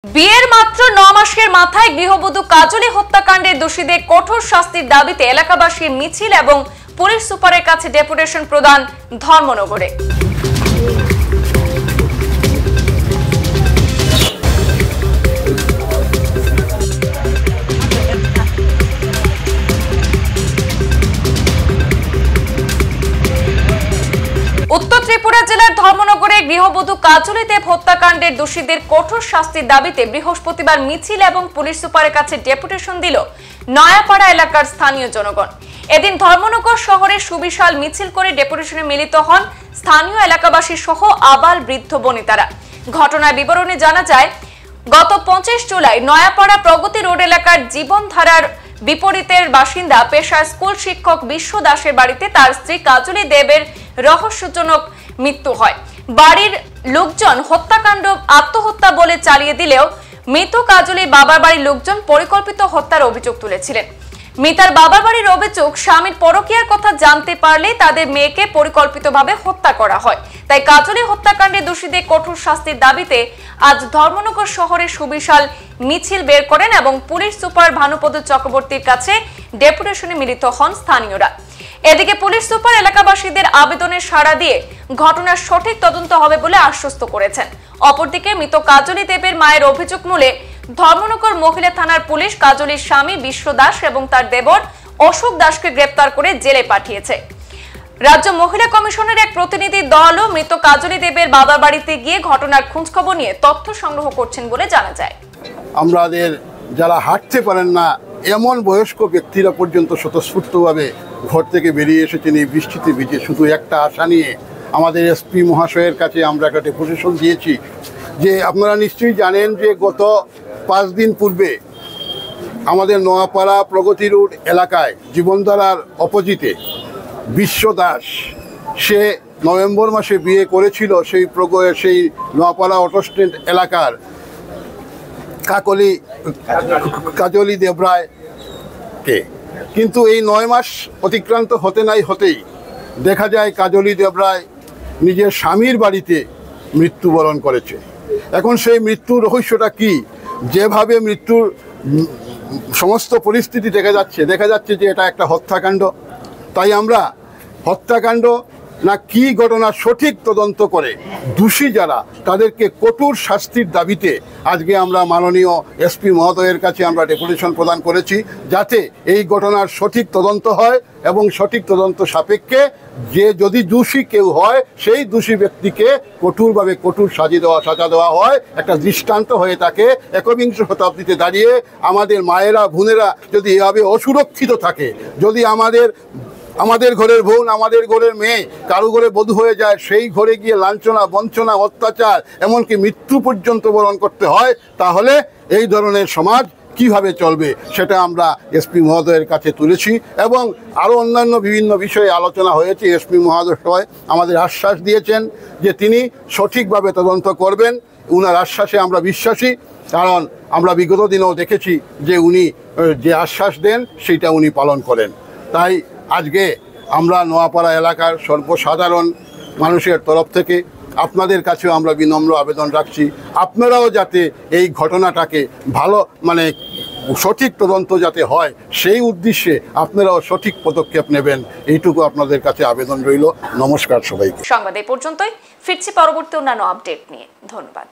বিয়ের মাত্র 9 মাসের মাথায় গৃহবধূ কাজলী হত্যাকাণ্ডের দোষীদের কঠোর শাস্তির দাবিতে এলাকাবাসীর মিছিল এবং পুলিশ সুপারের কাছে ডেপুটেশন প্রদান ধর্মনগরে। উত্তর ত্রিপুরা জেলার ধর্মনগরে গৃহবধূ কাজলী দেব হত্যাকাণ্ডের দোষীদের কঠোর শাস্তির দাবিতে বৃহস্পতিবার মিছিল এবং পুলিশ সুপারের কাছে ডেপুটেশন দিল নয়াপাড়া এলাকার স্থানীয় জনগণ। এদিন ধর্মনগর শহরে সুবিশাল মিছিল করে ডেপুটেশনে মিলিত হন স্থানীয় এলাকাবাসী সহ আবাল বৃদ্ধ বনিতারা। ঘটনার বিবরণে জানা যায়, গত 25 জুলাই নয়াপাড়া প্রগতি রোড এলাকার জীবনধারার বিপরীতের বাসিন্দা পেশায় স্কুল শিক্ষক বিশ্ব দাসের বাড়িতে তার স্ত্রী কাজলী দেবের রহস্যজনক মৃত্যু হয়। বাড়ির লোকজন হত্যাকাণ্ড আত্মহত্যা বলে চালিয়ে দিলেও মৃত কাজলী বাবার বাড়ির লোকজন পরিকল্পিত হত্যার অভিযোগ তুলেছিলেন। মৃতার বাবার বাড়ির অভিযোগ, স্বামীর পরকীয়ার কথা জানতে পারলে তাদের মেয়েকে পরিকল্পিতভাবে হত্যা করা হয়। তাই কাজলী হত্যাকাণ্ডে দোষীদের কঠোর শাস্তির দাবিতে আজ ধর্মনগর শহরে সুবিশাল মিছিল বের করেন এবং পুলিশ সুপার ভানুপদ চক্রবর্তীর কাছে ডেপুটেশনে মিলিত হন স্থানীয়রা। এদিকে পুলিশ সুপার এলাকাবাসীদের আবেদনে সাড়া দিয়ে ঘটনার সঠিক তদন্ত হবে বলে আশ্বস্ত করেছেন। অপরদিকে মৃত কাজলী দেবের মায়ের অভিযোগ মূলে ধর্মনগর মহিলা থানার পুলিশ কাজলীর স্বামী বিশ্ব দাস এবং তার দেবর অশোক দাসকে গ্রেপ্তার করে জেলে পাঠিয়েছে। রাজ্য মহিলা কমিশনের এক প্রতিনিধি দলও মৃত কাজলী দেবের বাবার বাড়িতে গিয়ে ঘটনার খোঁজখবর নিয়ে তথ্য সংগ্রহ করছেন বলে জানা যায়। আমাদের যারা হাঁটতে পারেন না এমন বয়স্ক ব্যক্তিরা পর্যন্ত স্বতঃস্ফূর্তভাবে ঘর থেকে বেরিয়ে এসেছেন এই বৃষ্টিতে ভিজে। শুধু একটা আশা নিয়ে আমাদের এসপি মহাশয়ের কাছে আমরা একটা ডেপুটেশন দিয়েছি যে আপনারা নিশ্চয়ই জানেন যে গত 5 দিন পূর্বে আমাদের নোয়াপাড়া প্রগতি রোড এলাকায় জীবনধারার অপোজিটে বিশ্ব দাস, সে নভেম্বর মাসে বিয়ে করেছিল সেই নোয়াপাড়া অটো স্ট্যান্ড এলাকার কাজলী দেবরায়কে। কিন্তু এই 9 মাস অতিক্রান্ত হতেই দেখা যায় কাজলী দেবরায় নিজের স্বামীর বাড়িতে মৃত্যুবরণ করেছে। এখন সেই মৃত্যুর রহস্যটা কি? যেভাবে মৃত্যুর সমস্ত পরিস্থিতি দেখা যাচ্ছে যে এটা একটা হত্যাকাণ্ড। তাই আমরা হত্যাকাণ্ড না কি ঘটনা সঠিক তদন্ত করে দোষী যারা তাদেরকে কঠোর শাস্তির দাবিতে আজকে আমরা মাননীয় এসপি মহোদয়ের কাছে আমরা ডেপুটেশন প্রদান করেছি, যাতে এই ঘটনার সঠিক তদন্ত হয় এবং সঠিক তদন্ত সাপেক্ষে যে যদি দোষী কেউ হয় সেই দোষী ব্যক্তিকে কঠোরভাবে কঠোর সাজা দেওয়া হয়। একটা দৃষ্টান্ত হয়ে থাকে। একবিংশ শতাব্দীতে দাঁড়িয়ে আমাদের মায়েরা বোনেরা যদি এভাবে অসুরক্ষিত থাকে, যদি আমাদের ঘরের বোন, আমাদের ঘরের মেয়ে কারো ঘরে বধূ হয়ে যায়, সেই ঘরে গিয়ে লাঞ্ছনা, বঞ্চনা, অত্যাচার, এমনকি মৃত্যু পর্যন্ত বরণ করতে হয়, তাহলে এই ধরনের সমাজ কিভাবে চলবে সেটা আমরা এসপি মহোদয়ের কাছে তুলেছি এবং আরও অন্যান্য বিভিন্ন বিষয়ে আলোচনা হয়েছে। এসপি মহোদয় আমাদের আশ্বাস দিয়েছেন যে তিনি সঠিকভাবে তদন্ত করবেন। উনার আশ্বাসে আমরা বিশ্বাসী, কারণ আমরা বিগত দিনেও দেখেছি যে উনি যে আশ্বাস দেন সেটা উনি পালন করেন। তাই আজকে আমরা নোয়াপাড়া এলাকার সর্বসাধারণ মানুষের তরফ থেকে আপনাদের কাছেও আমরা বিনম্র আবেদন রাখছি, আপনারাও যাতে এই ঘটনাটাকে সঠিক তদন্ত যাতে হয় সেই উদ্দেশ্যে আপনারাও সঠিক পদক্ষেপ নেবেন, এইটুকু আপনাদের কাছে আবেদন রইল। নমস্কার সবাইকে। সংবাদ এই পর্যন্তই, ফিরছি পরবর্তী অন্যান্য আপডেট নিয়ে। ধন্যবাদ।